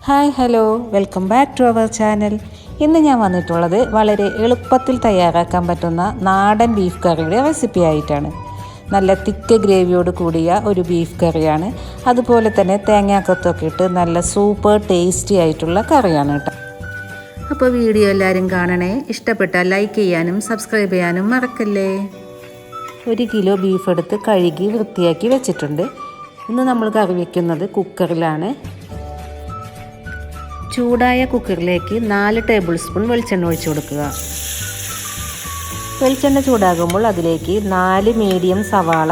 Hi hello welcome back to our channel. ഇന്ന് ഞാൻ വന്നിട്ടുള്ളത് വളരെ എളുപ്പത്തിൽ തയ്യാറാക്കാൻ പറ്റുന്ന നാടൻ ബീഫ് കറിയുടെ റെസിപ്പി ആയിട്ടാണ്. നല്ല തിക്ക് ഗ്രേവിയോട് കൂടിയ ഒരു ബീഫ് കറിയാണ്. അതുപോലെ തന്നെ തേങ്ങാക്കൊത്തൊക്കെ ഇട്ട് നല്ല സൂപ്പർ ടേസ്റ്റി ആയിട്ടുള്ള കറിയാണ് കേട്ടോ. അപ്പോൾ വീഡിയോ എല്ലാവരും കാണണേ. ഇഷ്ടപ്പെട്ടാൽ ലൈക്ക് ചെയ്യാനും സബ്സ്ക്രൈബ് ചെയ്യാനും മറക്കല്ലേ. 1 കിലോ ബീഫ് എടുത്ത് കഴുകി വൃത്തിയാക്കി വെച്ചിട്ടുണ്ട്. ഇന്ന് നമ്മൾ കറി വയ്ക്കുന്നത് കുക്കറിലാണ്. ചൂടായ കുക്കറിലേക്ക് 4 ടേബിൾ സ്പൂൺ വെളിച്ചെണ്ണ ഒഴിച്ചു കൊടുക്കുക. വെളിച്ചെണ്ണ ചൂടാകുമ്പോൾ അതിലേക്ക് 4 മീഡിയം സവാള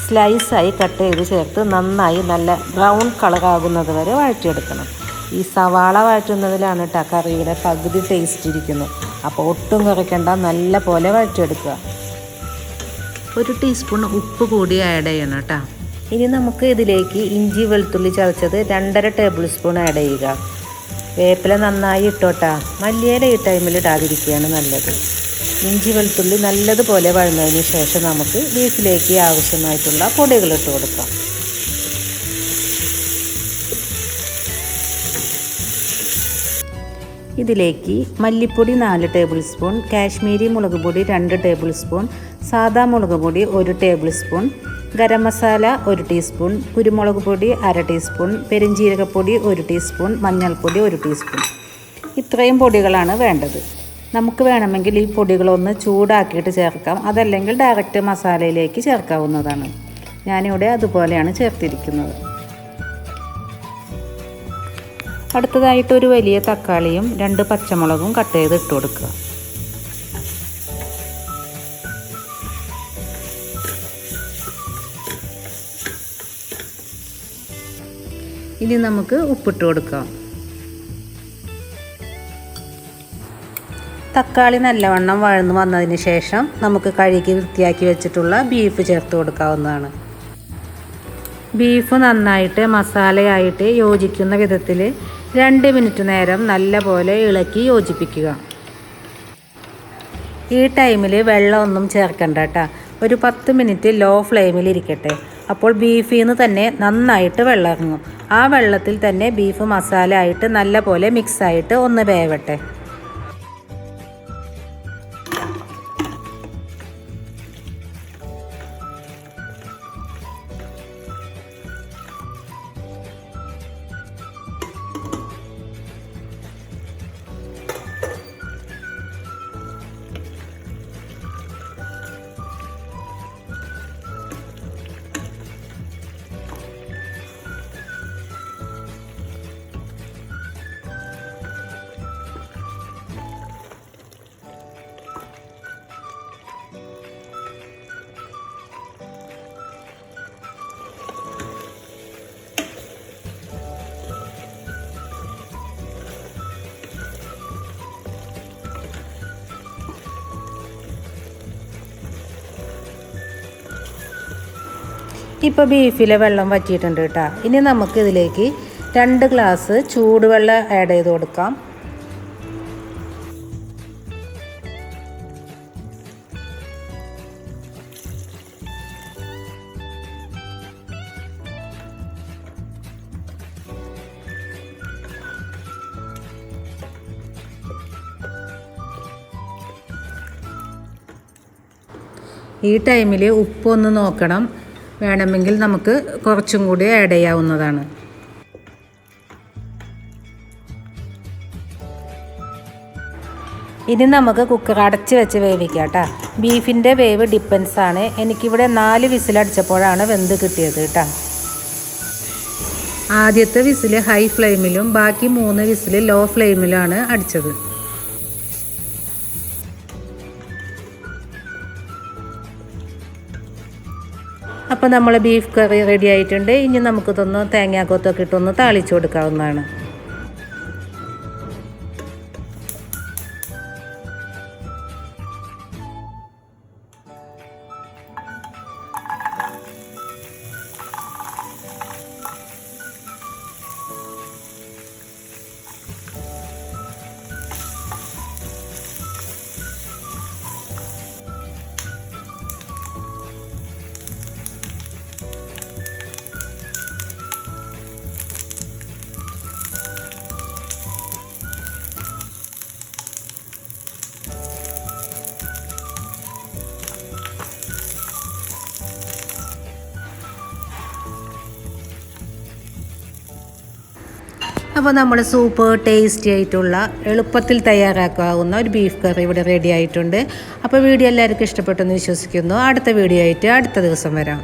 സ്ലൈസായി കട്ട് ചെയ്ത് ചേർത്ത് നന്നായി നല്ല ബ്രൗൺ കളറാകുന്നത് വരെ വഴറ്റിയെടുക്കണം. ഈ സവാള വഴറ്റുന്നതിലാണ് കേട്ടോ കറിയുടെ പകുതി ടേസ്റ്റ് ഇരിക്കുന്നത്. അപ്പോൾ ഒട്ടും കുറയ്ക്കേണ്ട, നല്ല പോലെ വഴറ്റിയെടുക്കുക. 1 ടീസ്പൂൺ ഉപ്പ് കൂടി ആഡ് ചെയ്യണം കേട്ടോ. ഇനി നമുക്ക് ഇതിലേക്ക് ഇഞ്ചി വെളുത്തുള്ളി ചതച്ചത് 2.5 ടേബിൾ സ്പൂൺ ആഡ് ചെയ്യുക. വേപ്പില നന്നായി ഇട്ടോട്ടാ, മല്ലിയില ഈ ടൈമിൽ ഇടാതിരിക്കുകയാണ് നല്ലത്. ഇഞ്ചി വെളുത്തുള്ളി നല്ലതുപോലെ വഴന്നതിന് ശേഷം നമുക്ക് ബീഫിലേക്ക് ആവശ്യമായിട്ടുള്ള പൊടികൾ ഇട്ട് കൊടുക്കാം. ഇതിലേക്ക് മല്ലിപ്പൊടി 4 ടേബിൾ സ്പൂൺ, കാശ്മീരി മുളക് പൊടി 2 ടേബിൾ സ്പൂൺ, സാദാ മുളക് പൊടി 1 table spoon, garam masala 1 teaspoon, കുരുമുളക് പൊടി 1/2 ടീസ്പൂൺ, പെരിഞ്ജീരകപ്പൊടി 1 ടീസ്പൂൺ, മഞ്ഞൾപ്പൊടി 1 ടീസ്പൂൺ. ഇത്രയും പൊടികളാണ് വേണ്ടത്. നമുക്ക് വേണമെങ്കിൽ ഈ പൊടികളൊന്ന് ചൂടാക്കിയിട്ട് ചേർക്കാം, അതല്ലെങ്കിൽ ഡയറക്റ്റ് മസാലയിലേക്ക് ചേർക്കാവുന്നതാണ്. ഞാനിവിടെ അതുപോലെയാണ് ചേർത്തിരിക്കുന്നത്. അടുത്തതായിട്ട് ഒരു വലിയ തക്കാളിയും 2 പച്ചമുളകും കട്ട് ചെയ്ത് ഇട്ട് കൊടുക്കുക. ഇനി നമുക്ക് ഉപ്പിട്ട് കൊടുക്കാം. തക്കാളി നല്ലവണ്ണം വഴന്നു വന്നതിന് ശേഷം നമുക്ക് കഴുകി വൃത്തിയാക്കി വെച്ചിട്ടുള്ള ബീഫ് ചേർത്ത് കൊടുക്കാവുന്നതാണ്. ബീഫ് നന്നായിട്ട് മസാലയായിട്ട് യോജിക്കുന്ന വിധത്തിൽ 2 മിനിറ്റ് നേരം നല്ലപോലെ ഇളക്കി യോജിപ്പിക്കുക. ഈ ടൈമിൽ വെള്ളമൊന്നും ചേർക്കണ്ട കേട്ടോ. ഒരു 10 മിനിറ്റ് ലോ ഫ്ലെയിമിൽ ഇരിക്കട്ടെ. അപ്പോൾ ബീഫിൽ നിന്ന് തന്നെ നന്നായിട്ട് വെള്ളം ഇറങ്ങും. ആ വെള്ളത്തിൽ തന്നെ ബീഫ് മസാല ആയിട്ട് നല്ലപോലെ മിക്സായിട്ട് ഒന്ന് വേവട്ടെ. ഇപ്പോൾ ബീഫിലെ വെള്ളം വറ്റിയിട്ടുണ്ട് കേട്ടോ. ഇനി നമുക്ക് ഇതിലേക്ക് 2 ഗ്ലാസ് ചൂടുവെള്ളം ആഡ് ചെയ്ത് കൊടുക്കാം. ഈ ടൈമിൽ ഉപ്പൊന്ന് നോക്കണം. വേണമെങ്കിൽ നമുക്ക് കുറച്ചും കൂടി ആഡ് ചെയ്യാവുന്നതാണ്. ഇനി നമുക്ക് കുക്കർ അടച്ച് വെച്ച് വേവിക്കാം കേട്ടോ. ബീഫിൻ്റെ വേവ് ഡിപ്പെൻസാണ്. എനിക്കിവിടെ 4 വിസിലടിച്ചപ്പോഴാണ് വെന്ത് കിട്ടിയത് കേട്ടോ. ആദ്യത്തെ വിസിൽ ഹൈ ഫ്ലെയിമിലും ബാക്കി 3 വിസിൽ ലോ ഫ്ലെയിമിലാണ് അടിച്ചത്. അപ്പോൾ നമ്മൾ ബീഫ് കറി റെഡി ആയിട്ടുണ്ട്. ഇനി നമുക്കിതൊന്ന് തേങ്ങാക്കൊത്തൊക്കെ ഇട്ടൊന്ന് താളിച്ചു കൊടുക്കാവുന്നതാണ്. അപ്പോൾ നമ്മൾ സൂപ്പർ ടേസ്റ്റി ആയിട്ടുള്ള എളുപ്പത്തിൽ തയ്യാറാക്കാവുന്ന ഒരു ബീഫ് കറി ഇവിടെ റെഡി ആയിട്ടുണ്ട്. അപ്പോൾ വീഡിയോ എല്ലാവർക്കും ഇഷ്ടപ്പെട്ടെന്ന് വിശ്വസിക്കുന്നു. അടുത്ത വീഡിയോ ആയിട്ട് അടുത്ത ദിവസം വരാം.